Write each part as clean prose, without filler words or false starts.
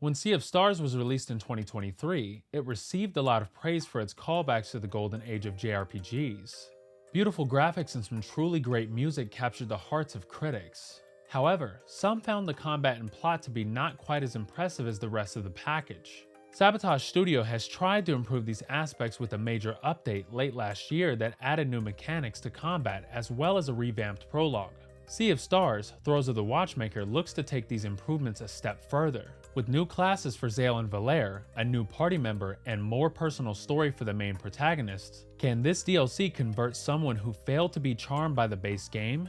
When Sea of Stars was released in 2023, it received a lot of praise for its callbacks to the golden age of JRPGs. Beautiful graphics and some truly great music captured the hearts of critics. However, some found the combat and plot to be not quite as impressive as the rest of the package. Sabotage Studio has tried to improve these aspects with a major update late last year that added new mechanics to combat as well as a revamped prologue. Sea of Stars, Throes of the Watchmaker looks to take these improvements a step further. With new classes for Zale and Valere, a new party member, and more personal story for the main protagonists, can this DLC convert someone who failed to be charmed by the base game?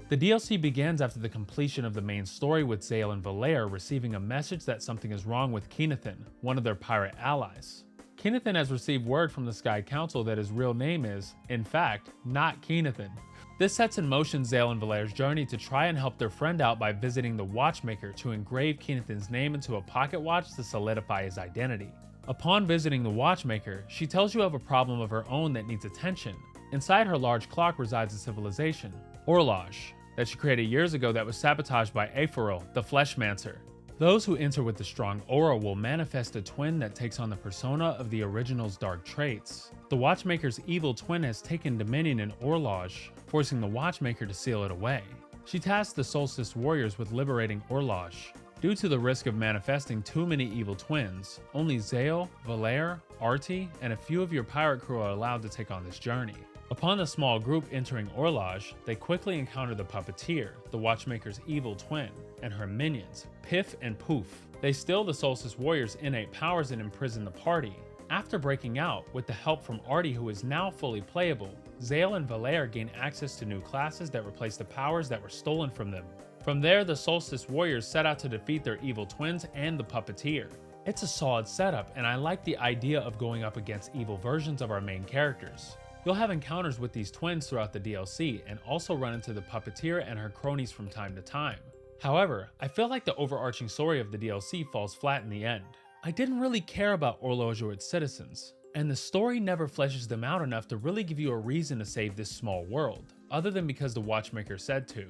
The DLC begins after the completion of the main story with Zale and Valere receiving a message that something is wrong with Kinathan, one of their pirate allies. Kinathan has received word from the Sky Council that his real name is, in fact, not Kinathan. This sets in motion Zale and Valere's journey to try and help their friend out by visiting the Watchmaker to engrave Kinathan's name into a pocket watch to solidify his identity. Upon visiting the Watchmaker, she tells you of a problem of her own that needs attention. Inside her large clock resides a civilization, Horloge, that she created years ago that was sabotaged by Aephoril, the Fleshmancer. Those who enter with the strong aura will manifest a twin that takes on the persona of the original's dark traits. The Watchmaker's evil twin has taken dominion in Horloge, forcing the Watchmaker to seal it away. She tasks the Solstice Warriors with liberating Horloge. Due to the risk of manifesting too many evil twins, only Zale, Valere, Arty, and a few of your pirate crew are allowed to take on this journey. Upon the small group entering Horloge, they quickly encounter the Puppeteer, the Watchmaker's evil twin, and her minions, Piff and Poof. They steal the Solstice Warriors' innate powers and imprison the party. After breaking out, with the help from Arty who is now fully playable, Zale and Valere gain access to new classes that replace the powers that were stolen from them. From there, the Solstice Warriors set out to defeat their evil twins and the Puppeteer. It's a solid setup, and I like the idea of going up against evil versions of our main characters. You'll have encounters with these twins throughout the DLC and also run into the Puppeteer and her cronies from time to time. However, I feel like the overarching story of the DLC falls flat in the end. I didn't really care about Horloge or its citizens, and the story never fleshes them out enough to really give you a reason to save this small world, other than because the Watchmaker said to.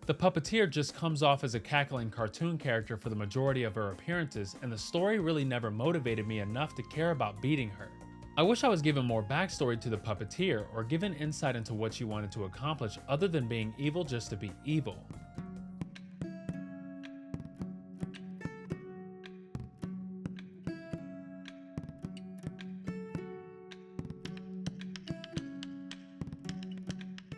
The Puppeteer just comes off as a cackling cartoon character for the majority of her appearances, and the story really never motivated me enough to care about beating her. I wish I was given more backstory to the Puppeteer or given insight into what she wanted to accomplish other than being evil just to be evil.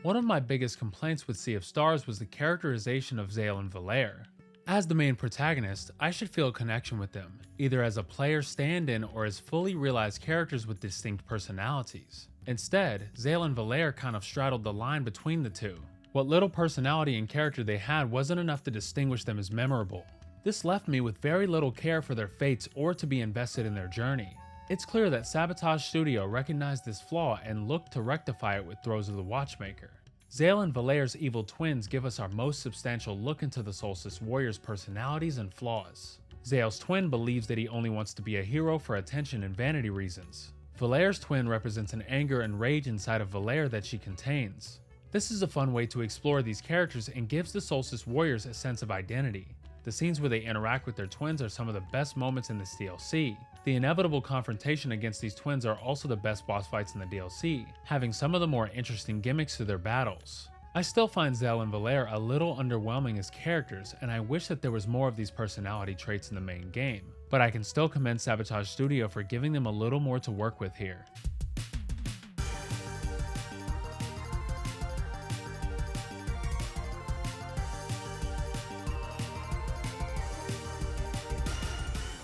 One of my biggest complaints with Sea of Stars was the characterization of Zale and Valere. As the main protagonist, I should feel a connection with them, either as a player stand-in or as fully realized characters with distinct personalities. Instead, Zale and Valere kind of straddled the line between the two. What little personality and character they had wasn't enough to distinguish them as memorable. This left me with very little care for their fates or to be invested in their journey. It's clear that Sabotage Studio recognized this flaw and looked to rectify it with Throes of the Watchmaker. Zale and Valere's evil twins give us our most substantial look into the Solstice Warriors' personalities and flaws. Zale's twin believes that he only wants to be a hero for attention and vanity reasons. Valere's twin represents an anger and rage inside of Valere that she contains. This is a fun way to explore these characters and gives the Solstice Warriors a sense of identity. The scenes where they interact with their twins are some of the best moments in this DLC. The inevitable confrontation against these twins are also the best boss fights in the DLC, having some of the more interesting gimmicks to their battles. I still find Zale and Valere a little underwhelming as characters, and I wish that there was more of these personality traits in the main game, but I can still commend Sabotage Studio for giving them a little more to work with here.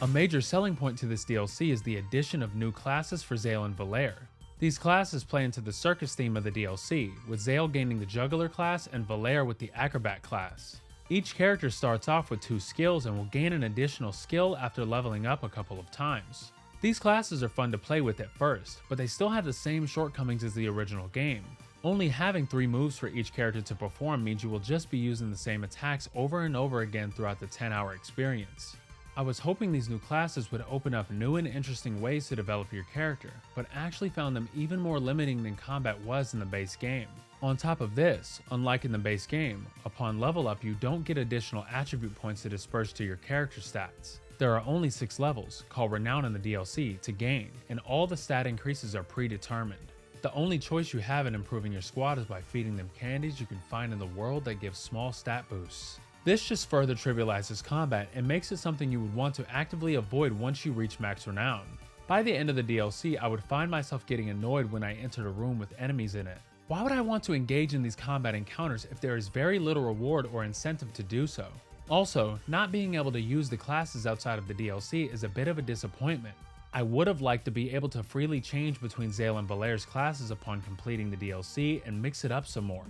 A major selling point to this DLC is the addition of new classes for Zale and Valere. These classes play into the circus theme of the DLC, with Zale gaining the Juggler class and Valere with the Acrobat class. Each character starts off with 2 skills and will gain an additional skill after leveling up a couple of times. These classes are fun to play with at first, but they still have the same shortcomings as the original game. Only having 3 moves for each character to perform means you will just be using the same attacks over and over again throughout the 10-hour experience. I was hoping these new classes would open up new and interesting ways to develop your character, but actually found them even more limiting than combat was in the base game. On top of this, unlike in the base game, upon level up you don't get additional attribute points to disperse to your character stats. There are only 6 levels, called Renown in the DLC, to gain, and all the stat increases are predetermined. The only choice you have in improving your squad is by feeding them candies you can find in the world that give small stat boosts. This just further trivializes combat and makes it something you would want to actively avoid once you reach max renown. By the end of the DLC, I would find myself getting annoyed when I entered a room with enemies in it. Why would I want to engage in these combat encounters if there is very little reward or incentive to do so? Also, not being able to use the classes outside of the DLC is a bit of a disappointment. I would have liked to be able to freely change between Zale and Valaire's classes upon completing the DLC and mix it up some more.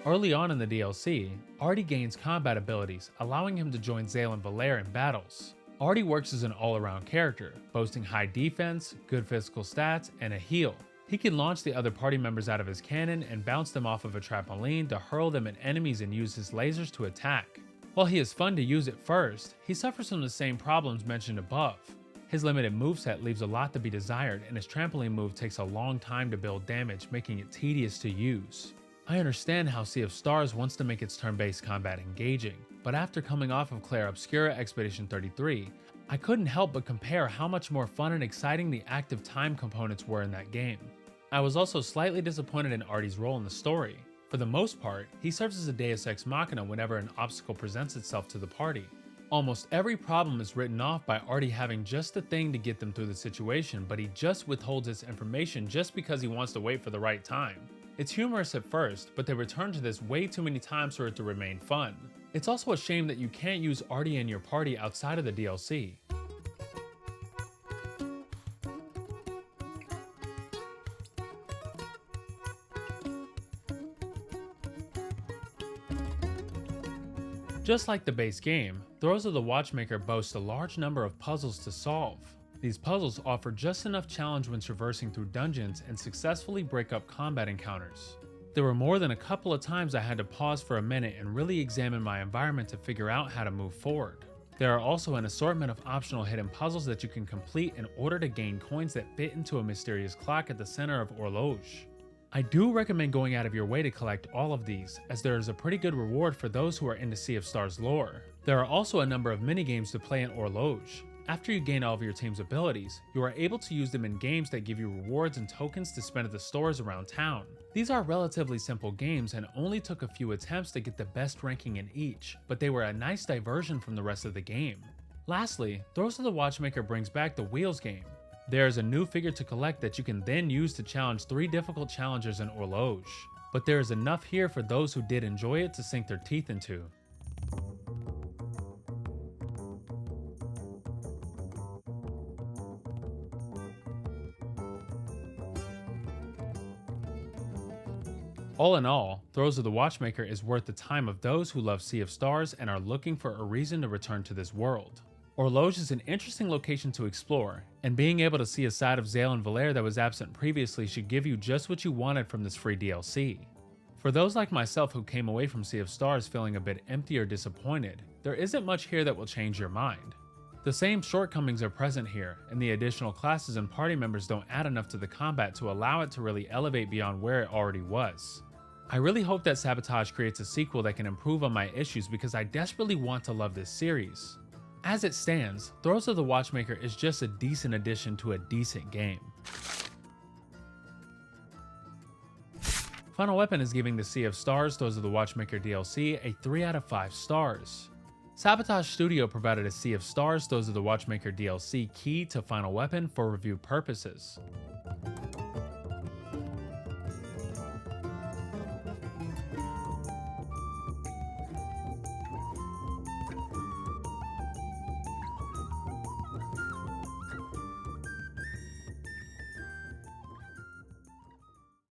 Early on in the DLC, Arty gains combat abilities, allowing him to join Zale and Valaire in battles. Arty works as an all-around character, boasting high defense, good physical stats, and a heal. He can launch the other party members out of his cannon and bounce them off of a trampoline to hurl them at enemies and use his lasers to attack. While he is fun to use at first, he suffers from the same problems mentioned above. His limited moveset leaves a lot to be desired, and his trampoline move takes a long time to build damage, making it tedious to use. I understand how Sea of Stars wants to make its turn-based combat engaging, but after coming off of Clair Obscura Expedition 33, I couldn't help but compare how much more fun and exciting the active time components were in that game. I was also slightly disappointed in Arty's role in the story. For the most part, he serves as a deus ex machina whenever an obstacle presents itself to the party. Almost every problem is written off by Arty having just the thing to get them through the situation, but he just withholds this information just because he wants to wait for the right time. It's humorous at first, but they return to this way too many times for it to remain fun. It's also a shame that you can't use Arty in your party outside of the DLC. Just like the base game, Throes of the Watchmaker boasts a large number of puzzles to solve. These puzzles offer just enough challenge when traversing through dungeons and successfully break up combat encounters. There were more than a couple of times I had to pause for a minute and really examine my environment to figure out how to move forward. There are also an assortment of optional hidden puzzles that you can complete in order to gain coins that fit into a mysterious clock at the center of Horloge. I do recommend going out of your way to collect all of these, as there is a pretty good reward for those who are into Sea of Stars lore. There are also a number of minigames to play in Horloge. After you gain all of your team's abilities, you are able to use them in games that give you rewards and tokens to spend at the stores around town. These are relatively simple games and only took a few attempts to get the best ranking in each, but they were a nice diversion from the rest of the game. Lastly, Throes of the Watchmaker brings back the Wheels game. There is a new figure to collect that you can then use to challenge 3 difficult challengers in Horloge, but there is enough here for those who did enjoy it to sink their teeth into. All in all, Throes of the Watchmaker is worth the time of those who love Sea of Stars and are looking for a reason to return to this world. Horloge is an interesting location to explore, and being able to see a side of Zale and Valaire that was absent previously should give you just what you wanted from this free DLC. For those like myself who came away from Sea of Stars feeling a bit empty or disappointed, there isn't much here that will change your mind. The same shortcomings are present here, and the additional classes and party members don't add enough to the combat to allow it to really elevate beyond where it already was. I really hope that Sabotage creates a sequel that can improve on my issues because I desperately want to love this series. As it stands, Throes of the Watchmaker is just a decent addition to a decent game. Final Weapon is giving the Sea of Stars Throes of the Watchmaker DLC a 3 out of 5 stars. Sabotage Studio provided a Sea of Stars Throes of the Watchmaker DLC key to Final Weapon for review purposes.